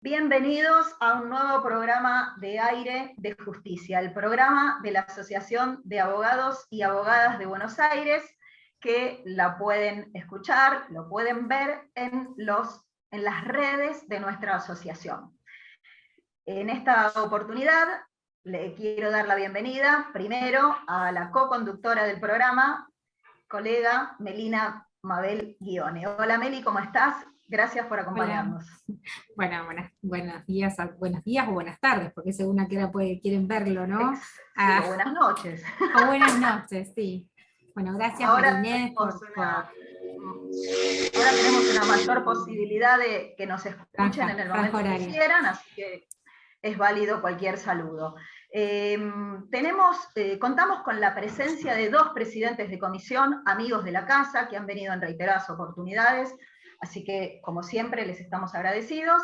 Bienvenidos a un nuevo programa de Aire de Justicia, el programa de la Asociación de Abogados y Abogadas de Buenos Aires, que la pueden escuchar, lo pueden ver en las redes de nuestra asociación. En esta oportunidad le quiero dar la bienvenida primero a la co-conductora del programa, colega Melina Mabel Guione. Hola Meli, ¿cómo estás? Gracias por acompañarnos. Hola. Bueno, buenos días o buenas tardes, porque según a qué hora quieren verlo, ¿no? Sí, o buenas noches. O buenas noches, sí. Bueno, gracias Ahora Inés ahora tenemos una mayor posibilidad de que nos escuchen en el momento que quieran, así que es válido cualquier saludo. Contamos con la presencia de dos presidentes de comisión, amigos de la casa, que han venido en reiteradas oportunidades, así que, como siempre, les estamos agradecidos.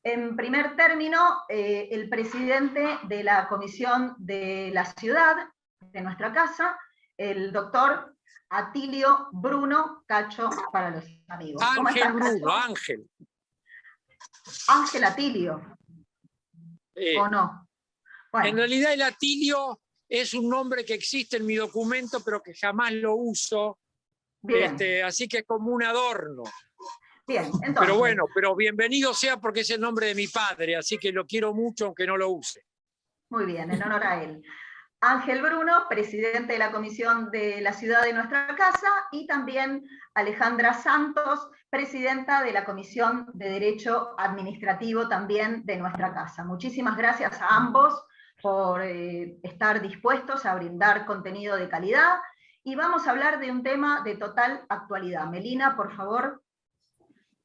En primer término, el presidente de la Comisión de la Ciudad, de nuestra casa, el doctor Atilio Bruno Cacho para los amigos. ¿Cómo estás, Bruno, Ángel. Ángel Atilio. ¿O no? Bueno. En realidad el Atilio es un nombre que existe en mi documento, pero que jamás lo uso. Así que es como un adorno. Bien, entonces. Pero bueno, pero bienvenido sea porque es el nombre de mi padre, así que lo quiero mucho aunque no lo use. Muy bien, en honor a él. Ángel Bruno, presidente de la Comisión de la Ciudad de nuestra casa, y también Alejandra Santos, presidenta de la Comisión de Derecho Administrativo también de nuestra casa. Muchísimas gracias a ambos por estar dispuestos a brindar contenido de calidad, y vamos a hablar de un tema de total actualidad. Melina, por favor.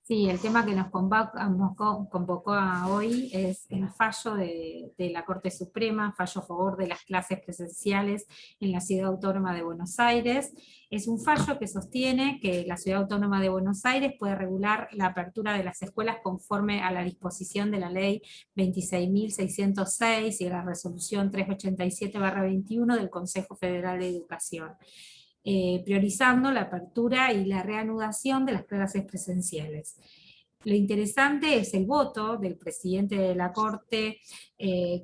Sí, el tema que nos convocó a hoy es el fallo de la Corte Suprema, fallo a favor de las clases presenciales en la Ciudad Autónoma de Buenos Aires. Es un fallo que sostiene que la Ciudad Autónoma de Buenos Aires puede regular la apertura de las escuelas conforme a la disposición de la Ley 26.606 y a la Resolución 387/21 del Consejo Federal de Educación. Priorizando la apertura y la reanudación de las clases presenciales. Lo interesante es el voto del presidente de la Corte,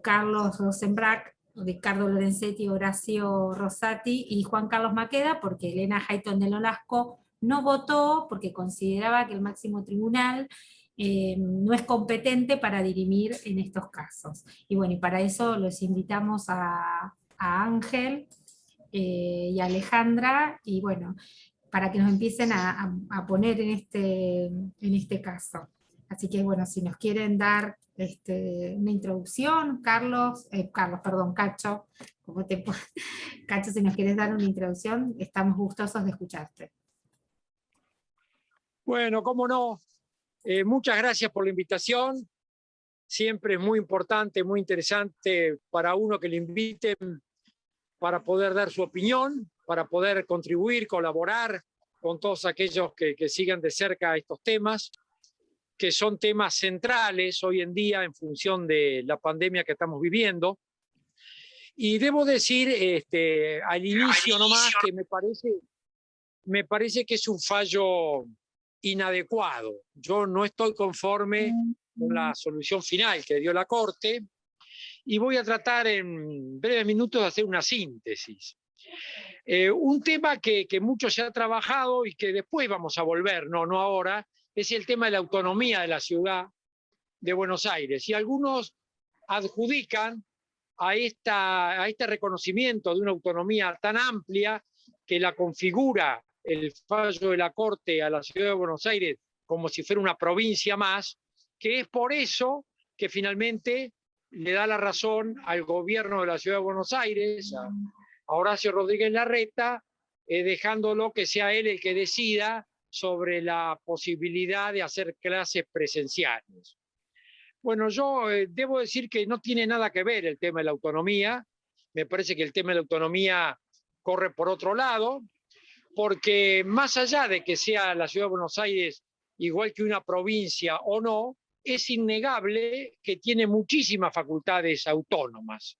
Carlos Rosenbach, Ricardo Lorenzetti, Horacio Rosati y Juan Carlos Maqueda, porque Elena Hayton de Nolasco no votó porque consideraba que el máximo tribunal no es competente para dirimir en estos casos. Y bueno, y para eso los invitamos a Ángel y Alejandra, y bueno, para que nos empiecen a poner en este caso. Así que bueno, si nos quieren dar una introducción, Cacho, Cacho, si nos quieres dar una introducción, estamos gustosos de escucharte. Bueno, cómo no. Muchas gracias por la invitación. Siempre es muy importante, muy interesante para uno que le inviten para poder dar su opinión, para poder contribuir, colaborar con todos aquellos que sigan de cerca estos temas, que son temas centrales hoy en día en función de la pandemia que estamos viviendo. Y debo decir al inicio nomás que me parece que es un fallo inadecuado. Yo no estoy conforme con la solución final que dio la Corte, y voy a tratar en breves minutos de hacer una síntesis. Un tema que mucho se ha trabajado y que después vamos a volver, no ahora, es el tema de la autonomía de la ciudad de Buenos Aires. Y algunos adjudican a este reconocimiento de una autonomía tan amplia que la configura el fallo de la Corte a la ciudad de Buenos Aires como si fuera una provincia más, que es por eso que finalmente le da la razón al gobierno de la ciudad de Buenos Aires, a Horacio Rodríguez Larreta, dejándolo que sea él el que decida sobre la posibilidad de hacer clases presenciales. Bueno, yo debo decir que no tiene nada que ver el tema de la autonomía. Me parece que el tema de la autonomía corre por otro lado, porque más allá de que sea la ciudad de Buenos Aires igual que una provincia o no, es innegable que tiene muchísimas facultades autónomas.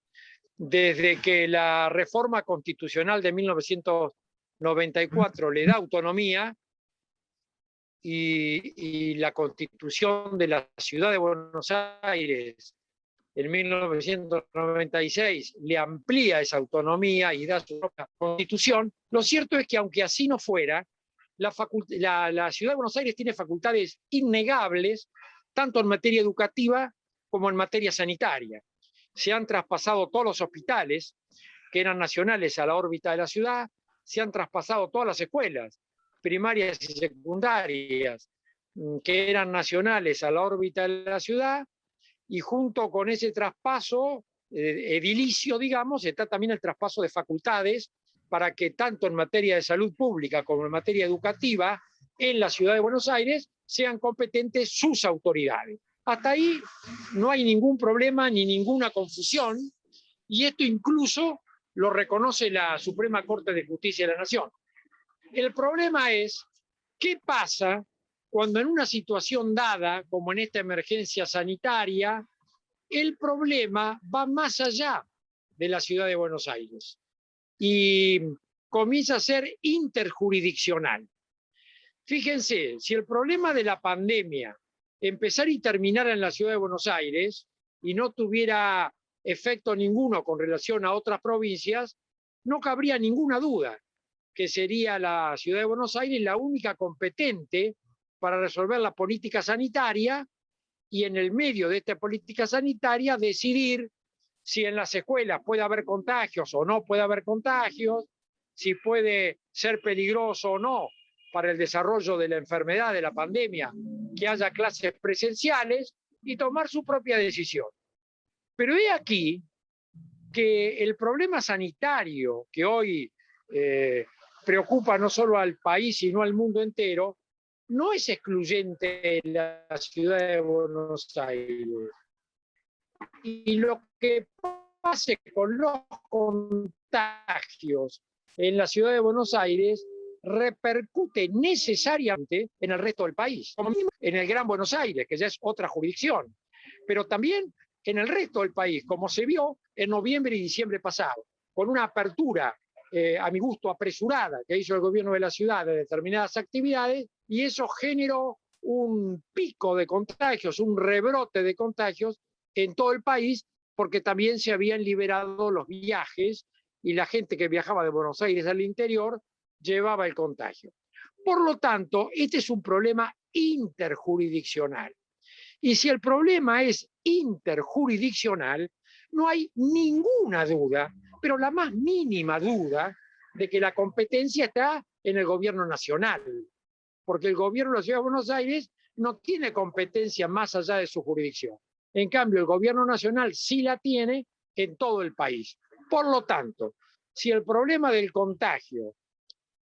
Desde que la reforma constitucional de 1994 le da autonomía, y la Constitución de la Ciudad de Buenos Aires en 1996 le amplía esa autonomía y da su propia constitución, lo cierto es que aunque así no fuera, la Ciudad de Buenos Aires tiene facultades innegables, tanto en materia educativa como en materia sanitaria. Se han traspasado todos los hospitales que eran nacionales a la órbita de la ciudad, se han traspasado todas las escuelas primarias y secundarias que eran nacionales a la órbita de la ciudad, y junto con ese traspaso edilicio, digamos, está también el traspaso de facultades para que tanto en materia de salud pública como en materia educativa en la Ciudad de Buenos Aires sean competentes sus autoridades. Hasta ahí no hay ningún problema ni ninguna confusión, y esto incluso lo reconoce la Suprema Corte de Justicia de la Nación. El problema es, ¿qué pasa cuando en una situación dada, como en esta emergencia sanitaria, el problema va más allá de la Ciudad de Buenos Aires y comienza a ser interjurisdiccional? Fíjense, si el problema de la pandemia empezara y terminara en la Ciudad de Buenos Aires y no tuviera efecto ninguno con relación a otras provincias, no cabría ninguna duda que sería la Ciudad de Buenos Aires la única competente para resolver la política sanitaria y en el medio de esta política sanitaria decidir si en las escuelas puede haber contagios o no puede haber contagios, si puede ser peligroso o no para el desarrollo de la enfermedad, de la pandemia, que haya clases presenciales y tomar su propia decisión. Pero he aquí que el problema sanitario que hoy preocupa no solo al país, sino al mundo entero, no es excluyente de la Ciudad de Buenos Aires. Y lo que pase con los contagios en la Ciudad de Buenos Aires repercute necesariamente en el resto del país, como mínimo en el Gran Buenos Aires, que ya es otra jurisdicción, pero también en el resto del país, como se vio en noviembre y diciembre pasado, con una apertura, a mi gusto, apresurada que hizo el gobierno de la ciudad de determinadas actividades, y eso generó un pico de contagios, un rebrote de contagios en todo el país, porque también se habían liberado los viajes y la gente que viajaba de Buenos Aires al interior llevaba el contagio. Por lo tanto, este es un problema interjurisdiccional. Y si el problema es interjurisdiccional, no hay ninguna duda, pero la más mínima duda, de que la competencia está en el gobierno nacional, porque el gobierno de la Ciudad de Buenos Aires no tiene competencia más allá de su jurisdicción. En cambio, el gobierno nacional sí la tiene en todo el país. Por lo tanto, si el problema del contagio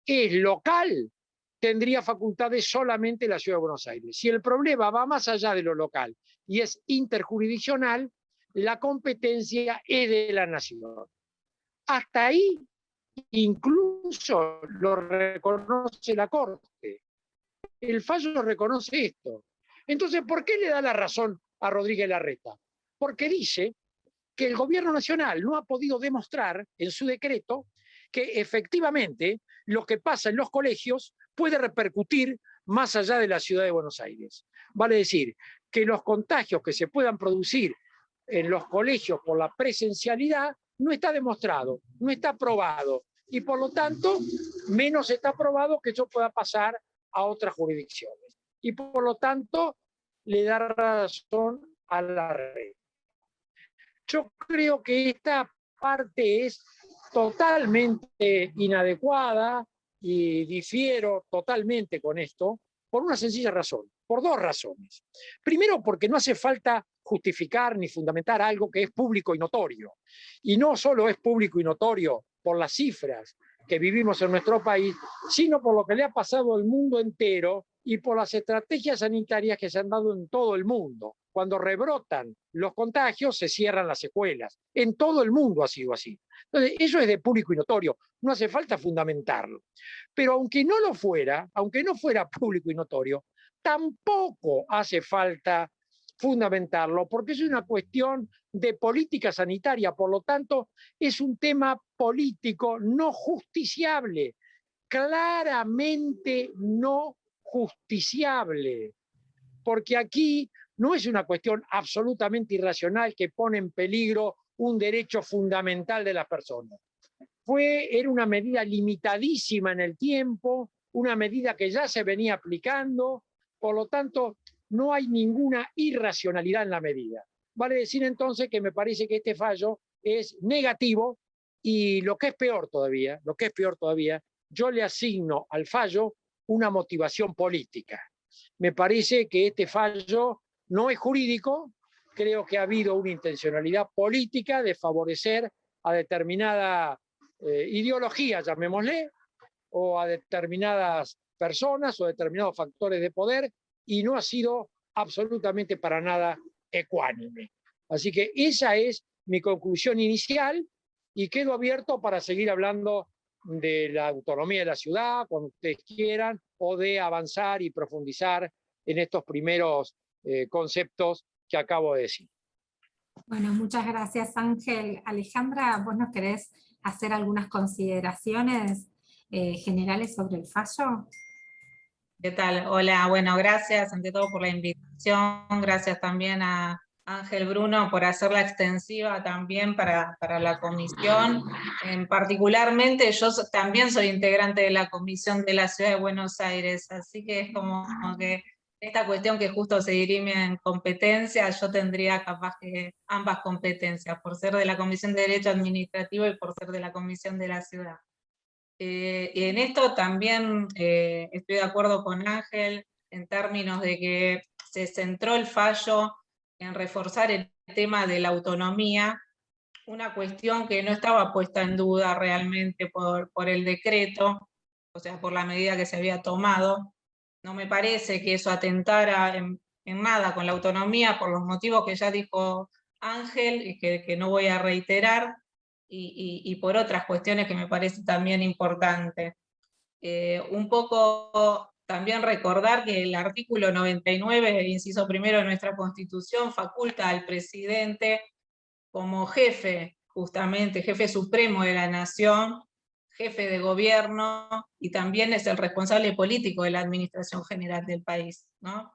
es local, tendría facultades solamente la Ciudad de Buenos Aires. Si el problema va más allá de lo local y es interjurisdiccional, la competencia es de la nación. Hasta ahí incluso lo reconoce la Corte. El fallo reconoce esto. Entonces, ¿por qué le da la razón a Rodríguez Larreta? Porque dice que el gobierno nacional no ha podido demostrar en su decreto que efectivamente lo que pasa en los colegios puede repercutir más allá de la Ciudad de Buenos Aires. Vale decir, que los contagios que se puedan producir en los colegios por la presencialidad no está demostrado, no está probado, y por lo tanto menos está probado que eso pueda pasar a otras jurisdicciones. Y por lo tanto le da razón a la red. Yo creo que esta parte es totalmente inadecuada y difiero totalmente con esto por una sencilla razón, por dos razones. Primero, porque no hace falta justificar ni fundamentar algo que es público y notorio. Y no solo es público y notorio por las cifras que vivimos en nuestro país, sino por lo que le ha pasado al mundo entero y por las estrategias sanitarias que se han dado en todo el mundo. Cuando rebrotan los contagios, se cierran las escuelas. En todo el mundo ha sido así. Entonces, eso es de público y notorio, no hace falta fundamentarlo. Pero aunque no lo fuera, aunque no fuera público y notorio, tampoco hace falta fundamentarlo, porque es una cuestión de política sanitaria, por lo tanto, es un tema político no justiciable, claramente no justiciable, porque aquí no es una cuestión absolutamente irracional que pone en peligro un derecho fundamental de las personas. Era una medida limitadísima en el tiempo, una medida que ya se venía aplicando, por lo tanto, no hay ninguna irracionalidad en la medida. Vale decir entonces que me parece que este fallo es negativo y lo que es peor todavía, yo le asigno al fallo una motivación política. Me parece que este fallo no es jurídico, creo que ha habido una intencionalidad política de favorecer a determinada ideología, llamémosle, o a determinadas personas o determinados factores de poder, y no ha sido absolutamente para nada ecuánime. Así que esa es mi conclusión inicial y quedo abierto para seguir hablando de la autonomía de la ciudad, cuando ustedes quieran, o de avanzar y profundizar en estos primeros conceptos que acabo de decir. Bueno, muchas gracias, Ángel. Alejandra, ¿vos nos querés hacer algunas consideraciones generales sobre el fallo? ¿Qué tal? Hola, bueno, gracias ante todo por la invitación, gracias también a Ángel Bruno por hacerla extensiva también para la comisión. Particularmente yo también soy integrante de la Comisión de la Ciudad de Buenos Aires, así que es como que esta cuestión que justo se dirime en competencia, yo tendría capaz que ambas competencias, por ser de la Comisión de Derecho Administrativo y por ser de la Comisión de la Ciudad. En esto también estoy de acuerdo con Ángel en términos de que se centró el fallo en reforzar el tema de la autonomía, una cuestión que no estaba puesta en duda realmente por el decreto, o sea, por la medida que se había tomado. No me parece que eso atentara en nada con la autonomía, por los motivos que ya dijo Ángel y que no voy a reiterar, y por otras cuestiones que me parece también importante. Un poco también recordar que el artículo 99, inciso primero de nuestra Constitución, faculta al presidente como jefe, justamente, jefe supremo de la nación, jefe de gobierno, y también es el responsable político de la administración general del país, ¿no?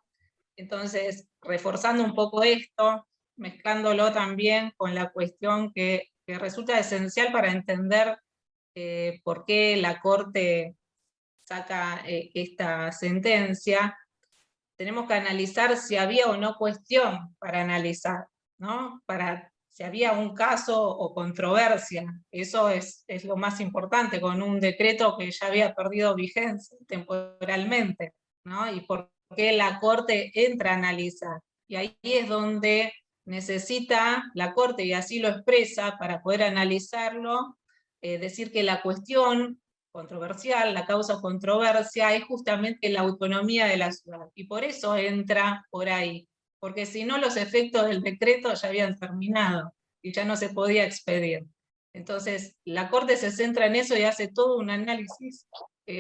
Entonces, reforzando un poco esto, mezclándolo también con la cuestión que resulta esencial para entender por qué la Corte saca esta sentencia, tenemos que analizar si había o no cuestión para analizar, ¿no? Para si había un caso o controversia. Eso es lo más importante con un decreto que ya había perdido vigencia temporalmente, ¿no? Y por qué la Corte entra a analizar. Y ahí es donde necesita la Corte, y así lo expresa para poder analizarlo, decir que la cuestión controversial, la causa controversia, es justamente la autonomía de la ciudad. Y por eso entra por ahí, porque si no los efectos del decreto ya habían terminado y ya no se podía expedir. Entonces, la Corte se centra en eso y hace todo un análisis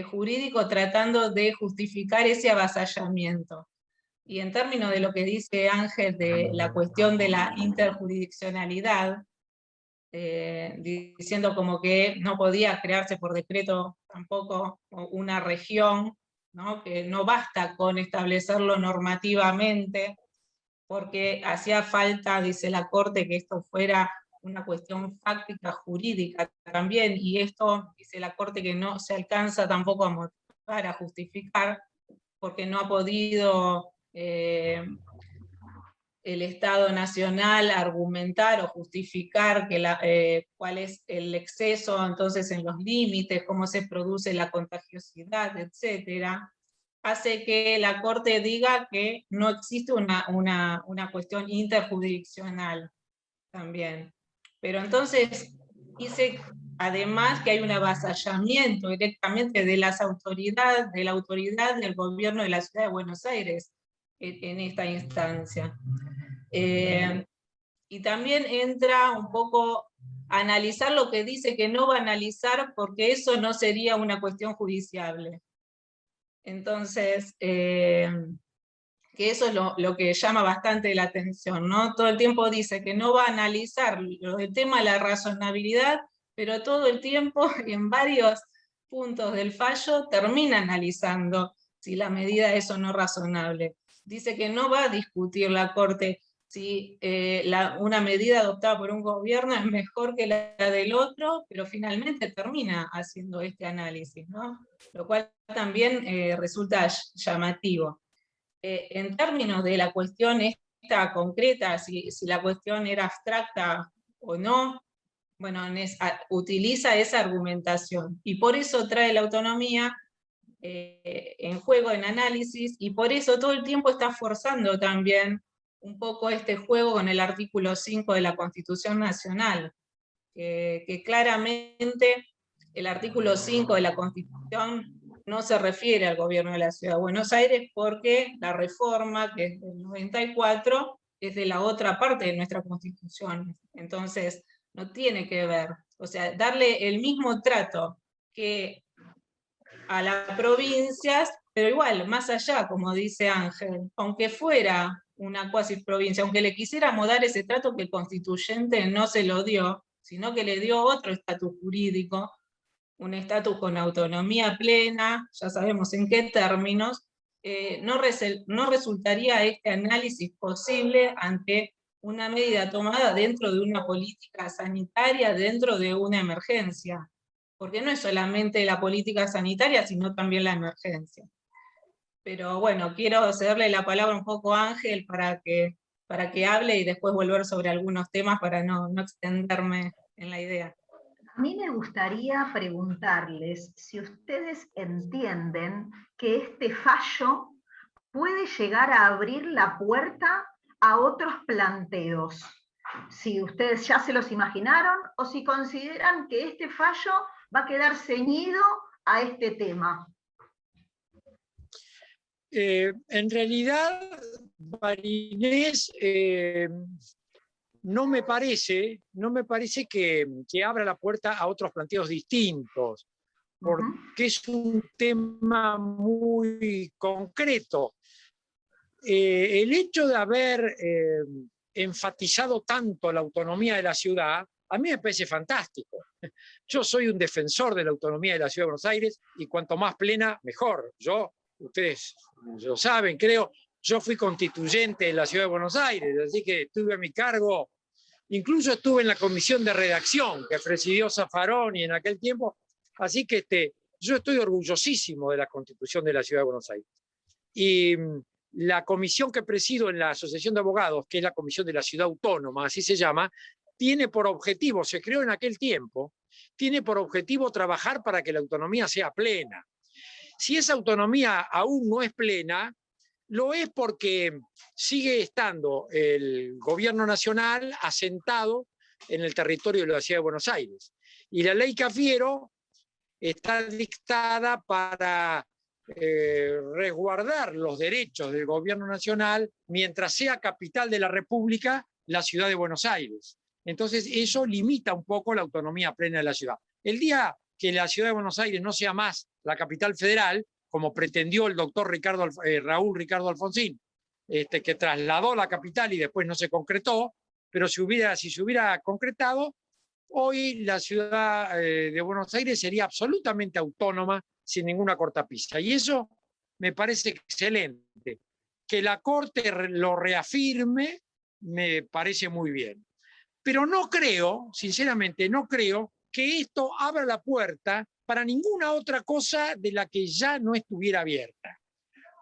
jurídico tratando de justificar ese avasallamiento. Y en términos de lo que dice Ángel de la cuestión de la interjurisdiccionalidad, diciendo como que no podía crearse por decreto tampoco una región, ¿no? Que no basta con establecerlo normativamente, porque hacía falta, dice la Corte, que esto fuera una cuestión fáctica, jurídica también, y esto, dice la Corte, que no se alcanza tampoco a motivar, a justificar, porque no ha podido el Estado Nacional argumentar o justificar que cuál es el exceso entonces en los límites, cómo se produce la contagiosidad, etcétera, hace que la Corte diga que no existe una cuestión interjurisdiccional también. Pero entonces dice además que hay un avasallamiento directamente de la autoridad del gobierno de la Ciudad de Buenos Aires en esta instancia. Y también entra un poco a analizar lo que dice que no va a analizar, porque eso no sería una cuestión judiciable. Entonces, que eso es lo que llama bastante la atención, ¿no? Todo el tiempo dice que no va a analizar el tema de la razonabilidad, pero todo el tiempo, en varios puntos del fallo, termina analizando si la medida es o no razonable. Dice que no va a discutir la Corte si una medida adoptada por un gobierno es mejor que la del otro, pero finalmente termina haciendo este análisis, ¿no? Lo cual también resulta llamativo. En términos de la cuestión esta concreta, si la cuestión era abstracta o no, bueno, utiliza esa argumentación, y por eso trae la autonomía en juego, en análisis, y por eso todo el tiempo está forzando también un poco este juego con el artículo 5 de la Constitución Nacional, que claramente el artículo 5 de la Constitución no se refiere al gobierno de la Ciudad de Buenos Aires, porque la reforma, que es del 94, es de la otra parte de nuestra Constitución. Entonces, no tiene que ver. O sea, darle el mismo trato que a las provincias, pero igual, más allá, como dice Ángel, aunque fuera una cuasi provincia, aunque le quisiéramos dar ese trato que el constituyente no se lo dio, sino que le dio otro estatus jurídico, un estatus con autonomía plena, ya sabemos en qué términos, no resultaría este análisis posible ante una medida tomada dentro de una política sanitaria, dentro de una emergencia, porque no es solamente la política sanitaria, sino también la emergencia. Pero bueno, quiero cederle la palabra un poco a Ángel para que hable y después volver sobre algunos temas para no extenderme en la idea. A mí me gustaría preguntarles si ustedes entienden que este fallo puede llegar a abrir la puerta a otros planteos. Si ustedes ya se los imaginaron o si consideran que este fallo va a quedar ceñido a este tema. En realidad, Marinés, no me parece que abra la puerta a otros planteos distintos, porque es un tema muy concreto. El hecho de haber enfatizado tanto la autonomía de la ciudad, a mí me parece fantástico. Yo soy un defensor de la autonomía de la Ciudad de Buenos Aires, y cuanto más plena, mejor. Ustedes lo saben, creo, yo fui constituyente de la Ciudad de Buenos Aires, así que tuve a mi cargo, incluso estuve en la comisión de redacción que presidió Zaffaroni en aquel tiempo, así que yo estoy orgullosísimo de la Constitución de la Ciudad de Buenos Aires. Y la comisión que presido en la Asociación de Abogados, que es la Comisión de la Ciudad Autónoma, así se llama, tiene por objetivo, se creó en aquel tiempo, tiene por objetivo trabajar para que la autonomía sea plena. Si esa autonomía aún no es plena, lo es porque sigue estando el gobierno nacional asentado en el territorio de la Ciudad de Buenos Aires. Y la ley Cafiero está dictada para resguardar los derechos del gobierno nacional mientras sea capital de la República la Ciudad de Buenos Aires. Entonces eso limita un poco la autonomía plena de la ciudad. El día que la Ciudad de Buenos Aires no sea más la capital federal, como pretendió el doctor Raúl Ricardo Alfonsín, que trasladó la capital y después no se concretó, pero si se hubiera concretado, hoy la ciudad de Buenos Aires sería absolutamente autónoma, sin ninguna cortapisa. Y eso me parece excelente. Que la Corte lo reafirme me parece muy bien. Pero no creo, sinceramente, no creo que esto abra la puerta para ninguna otra cosa de la que ya no estuviera abierta.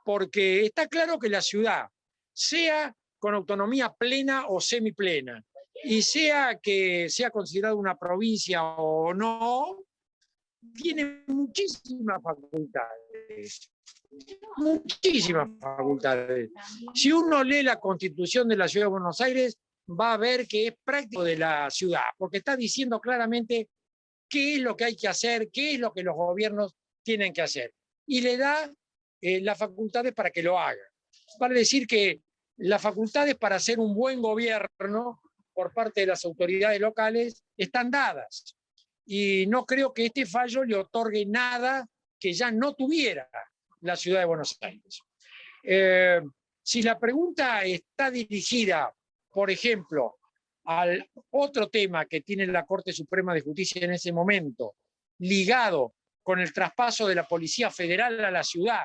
Porque está claro que la ciudad, sea con autonomía plena o semiplena, y sea que sea considerada una provincia o no, tiene muchísimas facultades. Muchísimas facultades. Si uno lee la Constitución de la Ciudad de Buenos Aires, va a ver que es práctico de la ciudad, porque está diciendo claramente qué es lo que hay que hacer, qué es lo que los gobiernos tienen que hacer. Y le da las facultades para que lo haga. Vale decir que las facultades para hacer un buen gobierno por parte de las autoridades locales están dadas. Y no creo que este fallo le otorgue nada que ya no tuviera la Ciudad de Buenos Aires. Si la pregunta está dirigida, por ejemplo, al otro tema que tiene la Corte Suprema de Justicia en ese momento, ligado con el traspaso de la Policía Federal a la ciudad,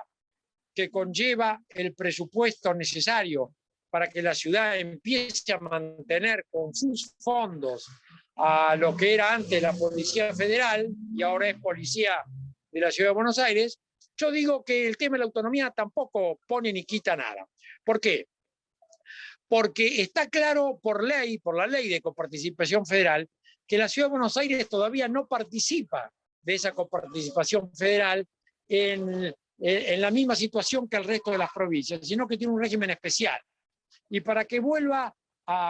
que conlleva el presupuesto necesario para que la ciudad empiece a mantener con sus fondos a lo que era antes la Policía Federal y ahora es Policía de la Ciudad de Buenos Aires, yo digo que el tema de la autonomía tampoco pone ni quita nada. ¿Por qué? Porque está claro por ley, por la ley de coparticipación federal, que la Ciudad de Buenos Aires todavía no participa de esa coparticipación federal en la misma situación que el resto de las provincias, sino que tiene un régimen especial. Y para que vuelva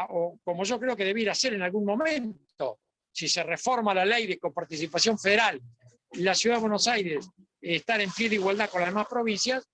o como yo creo que debiera ser en algún momento, si se reforma la ley de coparticipación federal, la Ciudad de Buenos Aires estar en pie de igualdad con las demás provincias,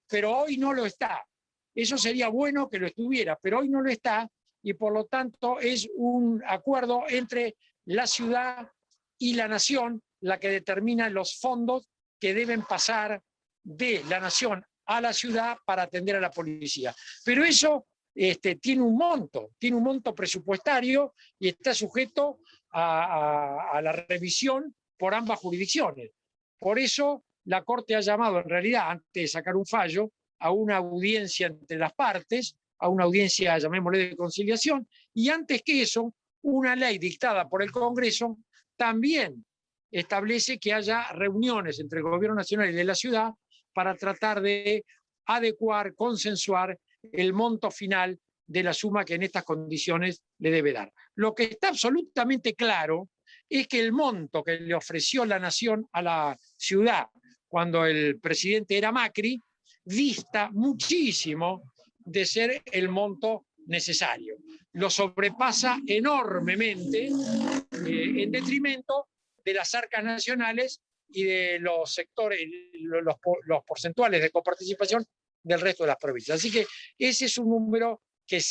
pero hoy no lo está. Eso sería bueno que lo estuviera, pero hoy no lo está, y por lo tanto es un acuerdo entre la ciudad y la nación la que determina los fondos que deben pasar de la nación a la ciudad para atender a la policía. Pero eso tiene un monto presupuestario y está sujeto a la revisión por ambas jurisdicciones. Por eso la Corte ha llamado, en realidad, antes de sacar un fallo, a una audiencia entre las partes, a una audiencia, llamémosle, de conciliación, y antes que eso, una ley dictada por el Congreso también establece que haya reuniones entre el Gobierno Nacional y de la ciudad para tratar de adecuar, consensuar el monto final de la suma que en estas condiciones le debe dar. Lo que está absolutamente claro es que el monto que le ofreció la nación a la ciudad cuando el presidente era Macri dista muchísimo de ser el monto necesario. Lo sobrepasa enormemente en detrimento de las arcas nacionales y de los sectores, los porcentuales de coparticipación del resto de las provincias. Así que ese es un número que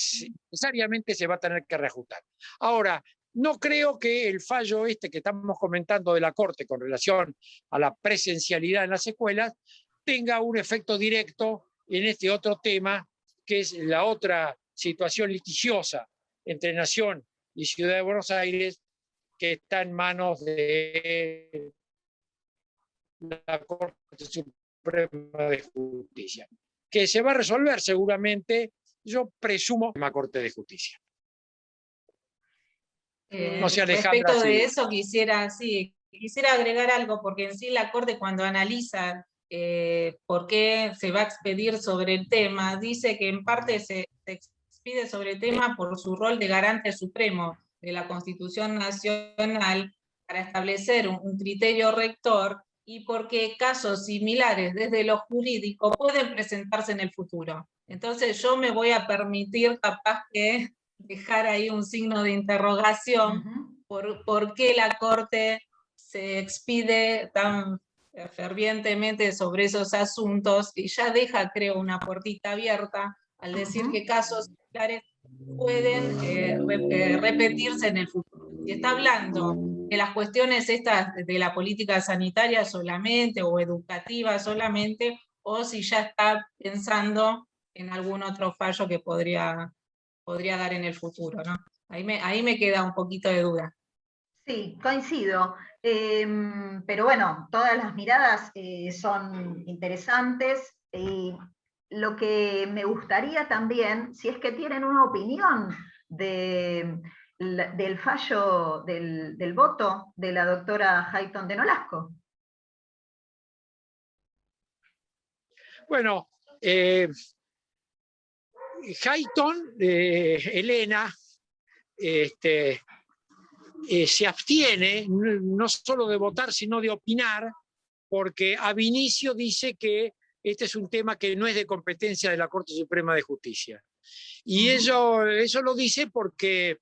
necesariamente se va a tener que reajustar. Ahora, no creo que el fallo que estamos comentando de la Corte con relación a la presencialidad en las escuelas tenga un efecto directo en este otro tema, que es la otra situación litigiosa entre Nación y Ciudad de Buenos Aires, que está en manos de la Corte Suprema de Justicia, que se va a resolver seguramente, yo presumo, en la Corte de Justicia. No sé, Alejandra, respecto de eso quisiera agregar algo, porque en sí la Corte, cuando analiza por qué se va a expedir sobre el tema, dice que en parte se expide sobre el tema por su rol de garante supremo de la Constitución Nacional para establecer un criterio rector, y porque casos similares desde lo jurídico pueden presentarse en el futuro. Entonces yo me voy a permitir capaz que dejar ahí un signo de interrogación por qué la Corte se expide tan fervientemente sobre esos asuntos, y ya deja, creo, una puertita abierta al decir que casos similares pueden repetirse en el futuro. Si está hablando de las cuestiones estas de la política sanitaria solamente o educativa solamente, o si ya está pensando en algún otro fallo que podría dar en el futuro, ¿no? Ahí me queda un poquito de duda. Sí, coincido. Pero bueno, todas las miradas son interesantes. Lo que me gustaría también, si es que tienen una opinión del fallo del voto de la doctora Hayton de Nolasco. Bueno, Hayton, Elena, se abstiene no solo de votar, sino de opinar, porque ab inicio dice que este es un tema que no es de competencia de la Corte Suprema de Justicia. Y eso lo dice porque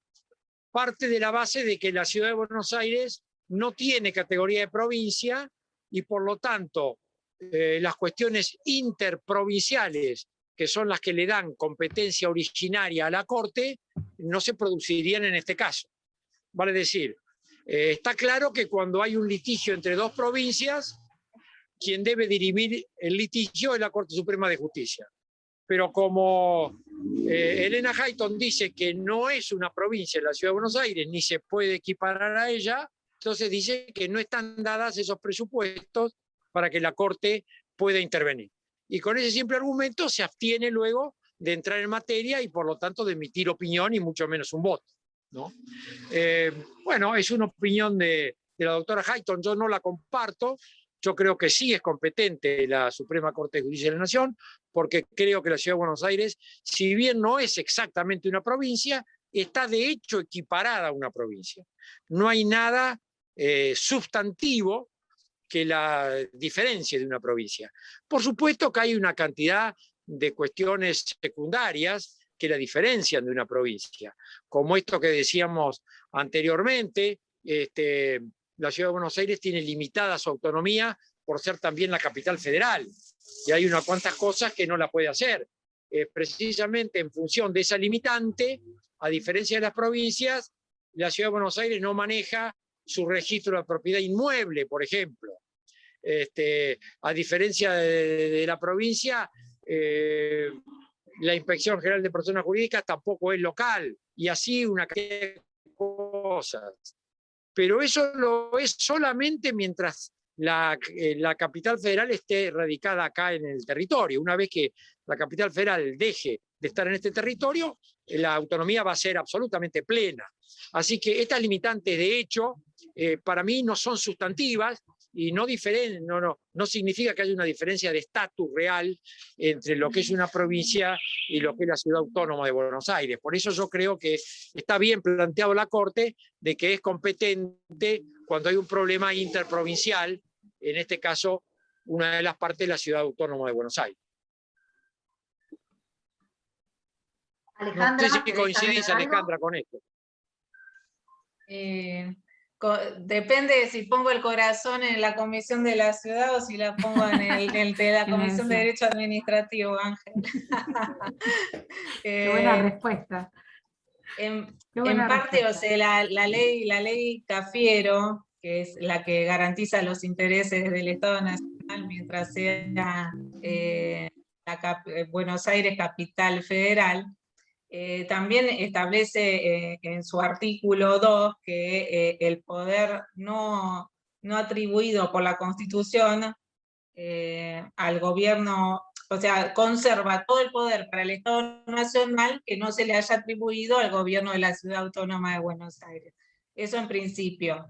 parte de la base de que la Ciudad de Buenos Aires no tiene categoría de provincia y por lo tanto las cuestiones interprovinciales, que son las que le dan competencia originaria a la Corte, no se producirían en este caso. Vale decir, está claro que cuando hay un litigio entre dos provincias, quien debe dirimir el litigio es la Corte Suprema de Justicia. Pero como Elena Hayton dice que no es una provincia de la Ciudad de Buenos Aires, ni se puede equiparar a ella, entonces dice que no están dadas esos presupuestos para que la Corte pueda intervenir. y con ese simple argumento se abstiene luego de entrar en materia y por lo tanto de emitir opinión y mucho menos un voto, ¿no? Bueno, es una opinión de la doctora Hayton, yo no la comparto. Yo creo que sí es competente la Suprema Corte de Justicia de la Nación, porque creo que la Ciudad de Buenos Aires, si bien no es exactamente una provincia, está de hecho equiparada a una provincia. No hay nada sustantivo que la diferencia de una provincia. Por supuesto que hay una cantidad de cuestiones secundarias que la diferencian de una provincia, como esto que decíamos anteriormente. La Ciudad de Buenos Aires tiene limitada su autonomía por ser también la capital federal, y hay unas cuantas cosas que no la puede hacer. Precisamente en función de esa limitante, a diferencia de las provincias, la Ciudad de Buenos Aires no maneja su registro de propiedad inmueble, por ejemplo. A diferencia de la provincia, la Inspección General de Personas Jurídicas tampoco es local, y así una cantidad de cosas. Pero eso lo es solamente mientras la capital federal esté radicada acá en el territorio. Una vez que la capital federal deje de estar en este territorio, la autonomía va a ser absolutamente plena. Así que estas limitantes, de hecho, para mí no son sustantivas y no significa que haya una diferencia de estatus real entre lo que es una provincia y lo que es la Ciudad Autónoma de Buenos Aires. Por eso yo creo que está bien planteado la Corte de que es competente cuando hay un problema interprovincial, en este caso una de las partes de la Ciudad Autónoma de Buenos Aires. Alejandra, no sé si coincidís, Alejandra, con esto. Depende de si pongo el corazón en la Comisión de la Ciudad o si la pongo en el de la Comisión de Derecho Administrativo, Ángel. Qué buena respuesta. En parte, o sea, la ley Cafiero, que es la que garantiza los intereses del Estado Nacional mientras sea Buenos Aires capital federal, también establece en su artículo 2 que el poder no atribuido por la Constitución al gobierno, o sea, conserva todo el poder para el Estado Nacional que no se le haya atribuido al gobierno de la Ciudad Autónoma de Buenos Aires. Eso en principio.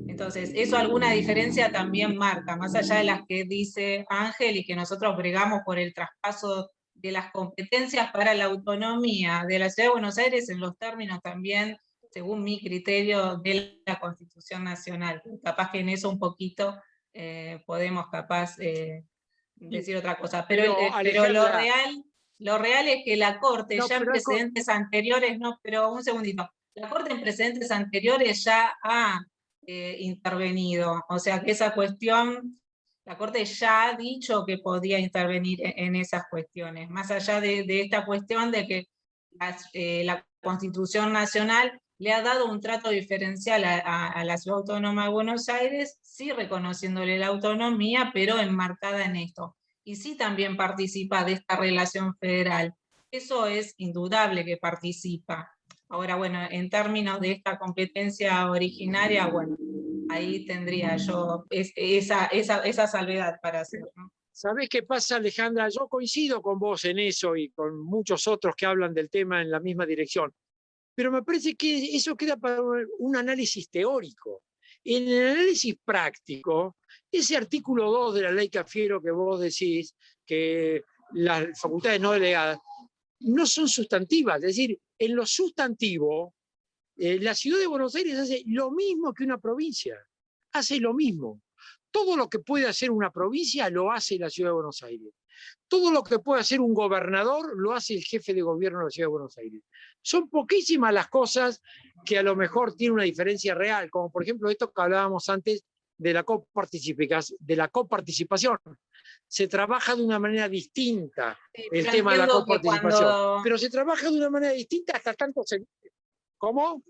Entonces, eso alguna diferencia también marca, más allá de las que dice Ángel y que nosotros bregamos por el traspaso de las competencias para la autonomía de la Ciudad de Buenos Aires en los términos también, según mi criterio, de la Constitución Nacional. Capaz que en eso un poquito podemos decir otra cosa. Pero lo real es que la Corte ya en precedentes anteriores, pero un segundito, la Corte en precedentes anteriores ya ha intervenido, o sea que esa cuestión, la Corte ya ha dicho que podía intervenir en esas cuestiones, más allá de esta cuestión de que la Constitución Nacional le ha dado un trato diferencial a la Ciudad Autónoma de Buenos Aires, sí reconociéndole la autonomía, pero enmarcada en esto. Y sí también participa de esta relación federal. Eso es indudable que participa. Ahora, bueno, en términos de esta competencia originaria, bueno, ahí tendría yo esa salvedad para hacer, ¿no? ¿Sabés qué pasa, Alejandra? Yo coincido con vos en eso y con muchos otros que hablan del tema en la misma dirección, pero me parece que eso queda para un análisis teórico. En el análisis práctico, ese artículo 2 de la ley Cafiero que vos decís, que las facultades no delegadas, no son sustantivas, es decir, en lo sustantivo, la Ciudad de Buenos Aires hace lo mismo que una provincia, hace lo mismo. Todo lo que puede hacer una provincia lo hace la Ciudad de Buenos Aires. Todo lo que puede hacer un gobernador lo hace el jefe de gobierno de la Ciudad de Buenos Aires. Son poquísimas las cosas que a lo mejor tienen una diferencia real, como por ejemplo esto que hablábamos antes de la coparticipación. Se trabaja de una manera distinta el tema de la coparticipación, pero se trabaja de una manera distinta hasta tanto se... ¿Cómo?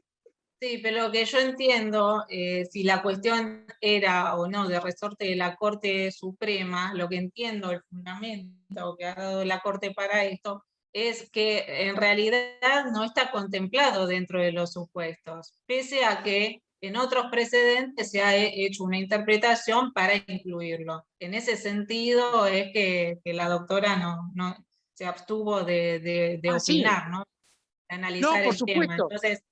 Sí, pero lo que yo entiendo, si la cuestión era o no de resorte de la Corte Suprema, lo que entiendo, el fundamento que ha dado la Corte para esto, es que en realidad no está contemplado dentro de los supuestos, pese a que en otros precedentes se ha hecho una interpretación para incluirlo. En ese sentido es que la doctora no se abstuvo de opinar, sí. ¿no? De No, analizar por el tema. supuesto. Entonces,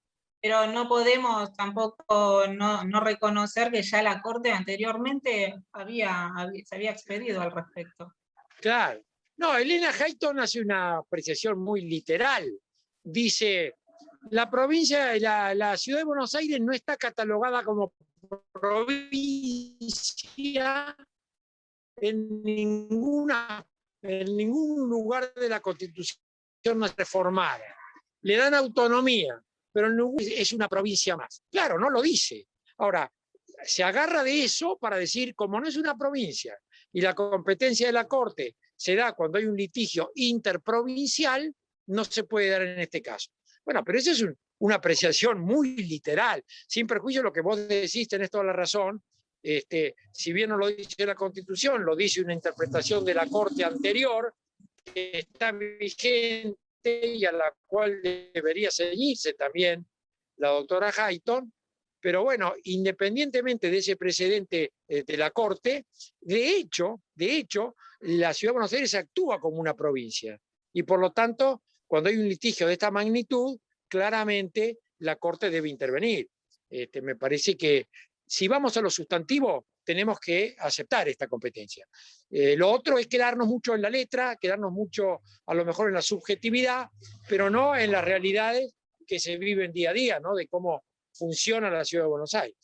pero no podemos tampoco no reconocer que ya la Corte anteriormente se había expedido al respecto. Claro. No, Elena Hayton hace una apreciación muy literal. Dice, la ciudad de Buenos Aires no está catalogada como provincia en ningún lugar de la Constitución reformada. Le dan autonomía, pero es una provincia más. Claro, no lo dice. Ahora, se agarra de eso para decir, como no es una provincia y la competencia de la Corte se da cuando hay un litigio interprovincial, no se puede dar en este caso. Bueno, pero esa es una apreciación muy literal, sin perjuicio de lo que vos decís, tenés toda la razón. Si bien no lo dice la Constitución, lo dice una interpretación de la Corte anterior, que está vigente y a la cual debería ceñirse también la doctora Hayton. Pero bueno, independientemente de ese precedente de la Corte, de hecho, la Ciudad de Buenos Aires actúa como una provincia. Y por lo tanto, cuando hay un litigio de esta magnitud, claramente la Corte debe intervenir. Me parece que si vamos a lo sustantivo, tenemos que aceptar esta competencia. Lo otro es quedarnos mucho en la letra, quedarnos mucho a lo mejor en la subjetividad, pero no en las realidades que se viven día a día, ¿no? De cómo funciona la Ciudad de Buenos Aires.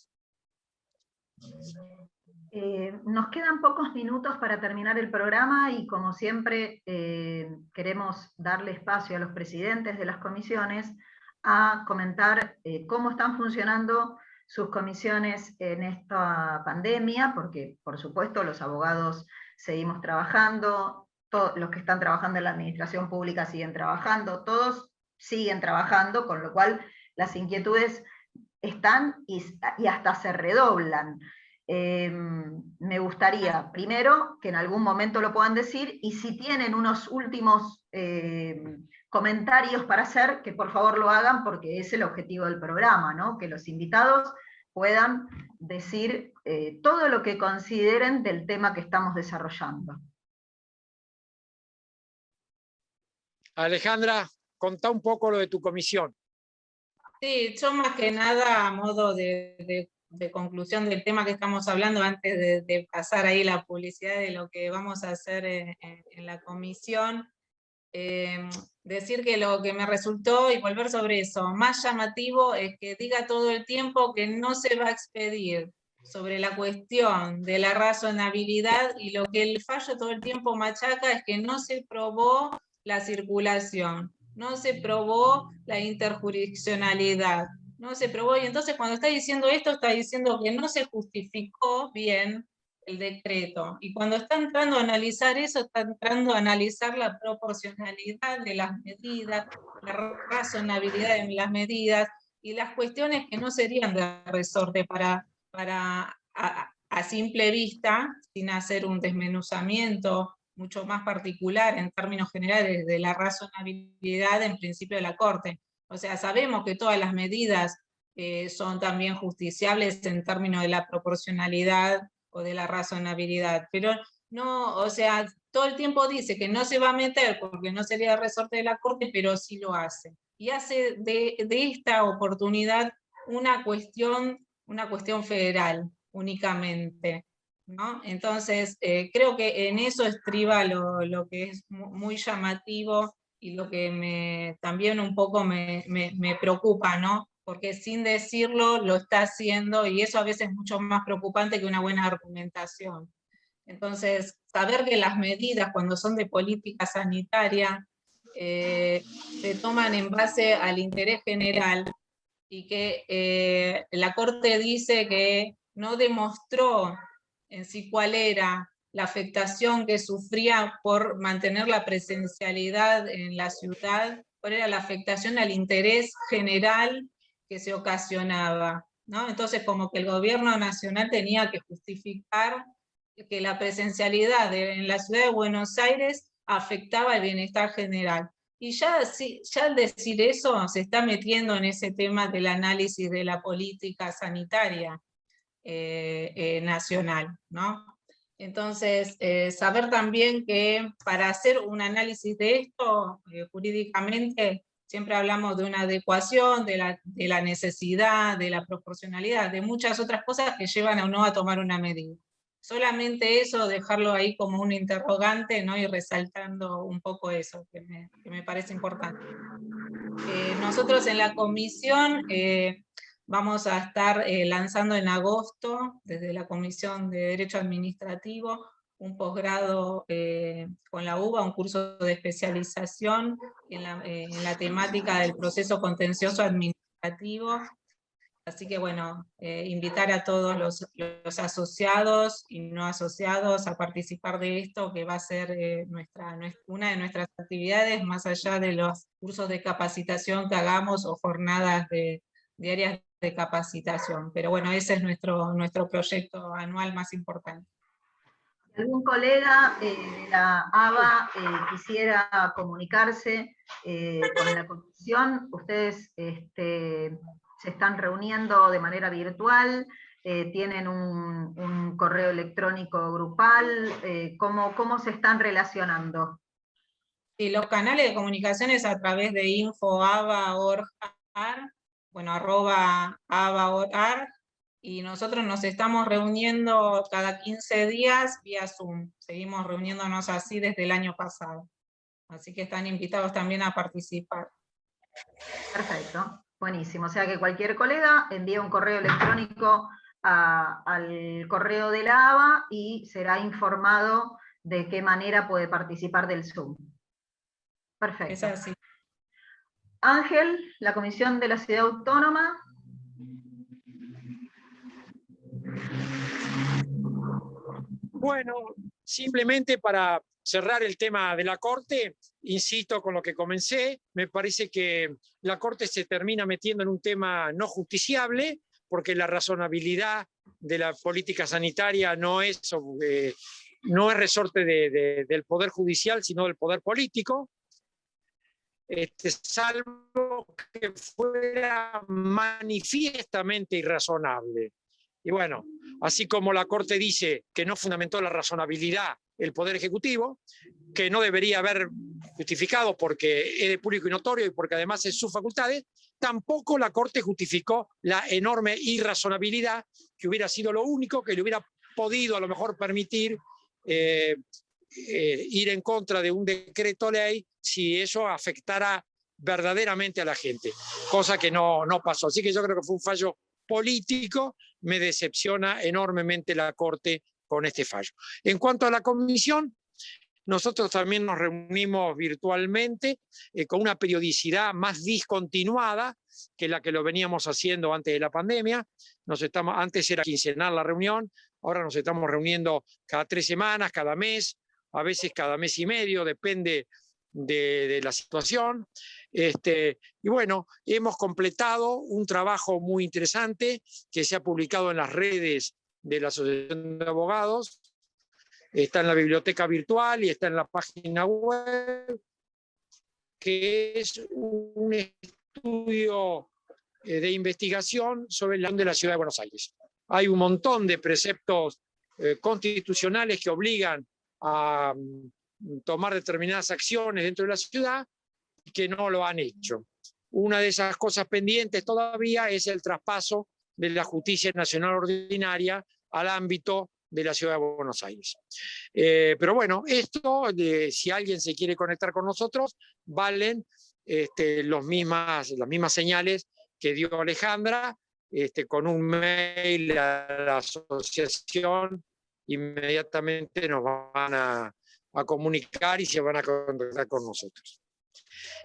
Nos quedan pocos minutos para terminar el programa y como siempre queremos darle espacio a los presidentes de las comisiones a comentar cómo están funcionando sus comisiones en esta pandemia, porque por supuesto los abogados seguimos trabajando, todos los que están trabajando en la administración pública siguen trabajando, todos siguen trabajando, con lo cual las inquietudes están y hasta se redoblan. Me gustaría, primero, que en algún momento lo puedan decir, y si tienen unos últimos comentarios para hacer, que por favor lo hagan, porque es el objetivo del programa, ¿no? Que los invitados puedan decir todo lo que consideren del tema que estamos desarrollando. Alejandra, contá un poco lo de tu comisión. Sí, yo más que nada, a modo de conclusión del tema que estamos hablando, antes de pasar ahí la publicidad de lo que vamos a hacer en la comisión, decir que lo que me resultó, y volver sobre eso, más llamativo es que diga todo el tiempo que no se va a expedir sobre la cuestión de la razonabilidad, y lo que el fallo todo el tiempo machaca es que no se probó la circulación, no se probó la interjurisdiccionalidad, no se probó, y entonces cuando está diciendo esto, está diciendo que no se justificó bien el decreto, y cuando está entrando a analizar eso, está entrando a analizar la proporcionalidad de las medidas, la razonabilidad de las medidas, y las cuestiones que no serían de resorte a simple vista, sin hacer un desmenuzamiento mucho más particular en términos generales de la razonabilidad en principio de la Corte. O sea, sabemos que todas las medidas son también justiciables en términos de la proporcionalidad o de la razonabilidad, pero no, o sea, todo el tiempo dice que no se va a meter porque no sería resorte de la Corte, pero sí lo hace. Y hace de esta oportunidad una cuestión federal únicamente, ¿no? Entonces, creo que en eso estriba lo que es muy llamativo y lo que también un poco me preocupa, ¿no? Porque sin decirlo lo está haciendo, y eso a veces es mucho más preocupante que una buena argumentación. Entonces, saber que las medidas cuando son de política sanitaria se toman en base al interés general, y que la Corte dice que no demostró en sí cuál era la afectación que sufría por mantener la presencialidad en la ciudad, cuál era la afectación al interés general que se ocasionaba, ¿no? Entonces, como que el gobierno nacional tenía que justificar que la presencialidad en la ciudad de Buenos Aires afectaba el bienestar general. Y ya al decir eso se está metiendo en ese tema del análisis de la política sanitaria nacional, ¿no? Entonces, saber también que para hacer un análisis de esto, jurídicamente, siempre hablamos de una adecuación, de la necesidad, de la proporcionalidad, de muchas otras cosas que llevan o no a tomar una medida. Solamente eso, dejarlo ahí como un interrogante, ¿no? Y resaltando un poco eso, que me parece importante. Nosotros en la comisión vamos a estar lanzando en agosto, desde la Comisión de Derecho Administrativo, un posgrado con la UBA, un curso de especialización en la temática del proceso contencioso administrativo. Así que bueno, invitar a todos los asociados y no asociados a participar de esto, que va a ser una de nuestras actividades, más allá de los cursos de capacitación que hagamos o jornadas diarias de capacitación. Pero bueno, ese es nuestro proyecto anual más importante. ¿Algún colega de la ABA quisiera comunicarse con la comisión? Ustedes se están reuniendo de manera virtual, tienen un correo electrónico grupal, ¿cómo se están relacionando? Sí, los canales de comunicación es a través de info.aba.org.ar, bueno, @aba.org, y nosotros nos estamos reuniendo cada 15 días vía Zoom. Seguimos reuniéndonos así desde el año pasado. Así que están invitados también a participar. Perfecto, buenísimo. O sea que cualquier colega envía un correo electrónico al correo de la ABA y será informado de qué manera puede participar del Zoom. Perfecto. Es así. Ángel, la Comisión de la Ciudad Autónoma. Bueno, simplemente para cerrar el tema de la Corte, insisto con lo que comencé, me parece que la Corte se termina metiendo en un tema no justiciable, porque la razonabilidad de la política sanitaria no es resorte del Poder Judicial, sino del Poder Político, salvo que fuera manifiestamente irrazonable. Y bueno, así como la Corte dice que no fundamentó la razonabilidad el Poder Ejecutivo, que no debería haber justificado porque es de público y notorio y porque además es sus facultades, tampoco la Corte justificó la enorme irrazonabilidad, que hubiera sido lo único que le hubiera podido a lo mejor permitir ir en contra de un decreto ley si eso afectara verdaderamente a la gente, cosa que no pasó. Así que yo creo que fue un fallo político. Me decepciona enormemente la Corte con este fallo. En cuanto a la comisión, nosotros también nos reunimos virtualmente con una periodicidad más discontinuada que la que lo veníamos haciendo antes de la pandemia. Antes era quincenal la reunión, ahora nos estamos reuniendo cada 3 semanas, cada mes, a veces cada mes y medio, depende de la situación. Y bueno, hemos completado un trabajo muy interesante que se ha publicado en las redes de la Asociación de Abogados, está en la biblioteca virtual y está en la página web, que es un estudio de investigación sobre la de la Ciudad de Buenos Aires. Hay un montón de preceptos constitucionales que obligan a tomar determinadas acciones dentro de la ciudad y que no lo han hecho. Una de esas cosas pendientes todavía es el traspaso de la justicia nacional ordinaria al ámbito de la Ciudad de Buenos Aires. Pero bueno, esto, si alguien se quiere conectar con nosotros, valen las mismas señales que dio Alejandra, con un mail a la asociación, inmediatamente nos van a comunicar y se van a contactar con nosotros.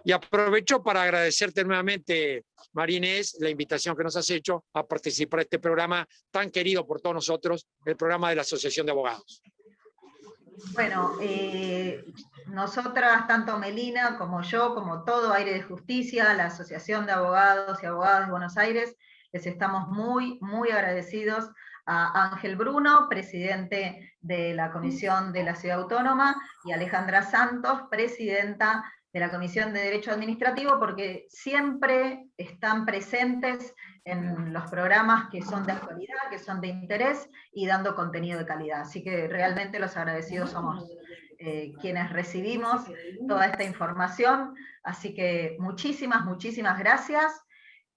Y aprovecho para agradecerte nuevamente, María Inés, la invitación que nos has hecho a participar de este programa tan querido por todos nosotros, el programa de la Asociación de Abogados. Bueno, nosotras, tanto Melina como yo, como todo Aire de Justicia, la Asociación de Abogados y Abogadas de Buenos Aires, les estamos muy, muy agradecidos a Ángel Bruno, presidente de la Comisión de la Ciudad Autónoma, y Alejandra Santos, presidenta de la Comisión de Derecho Administrativo, porque siempre están presentes en los programas que son de actualidad, que son de interés, y dando contenido de calidad. Así que realmente los agradecidos somos quienes recibimos toda esta información. Así que muchísimas, muchísimas gracias.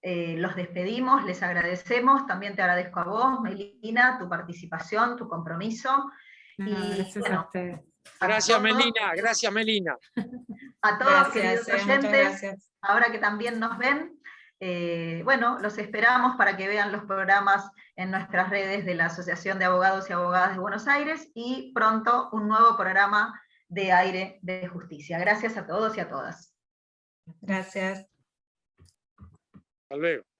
Los despedimos, les agradecemos. También te agradezco a vos, Melina, tu participación, tu compromiso. Gracias, bueno, a ustedes. Gracias, Melina. Gracias, Melina. A todos, gracias, queridos oyentes, ahora que también nos ven, bueno, los esperamos para que vean los programas en nuestras redes de la Asociación de Abogados y Abogadas de Buenos Aires, y pronto un nuevo programa de Aire de Justicia. Gracias a todos y a todas. Gracias. Hasta luego.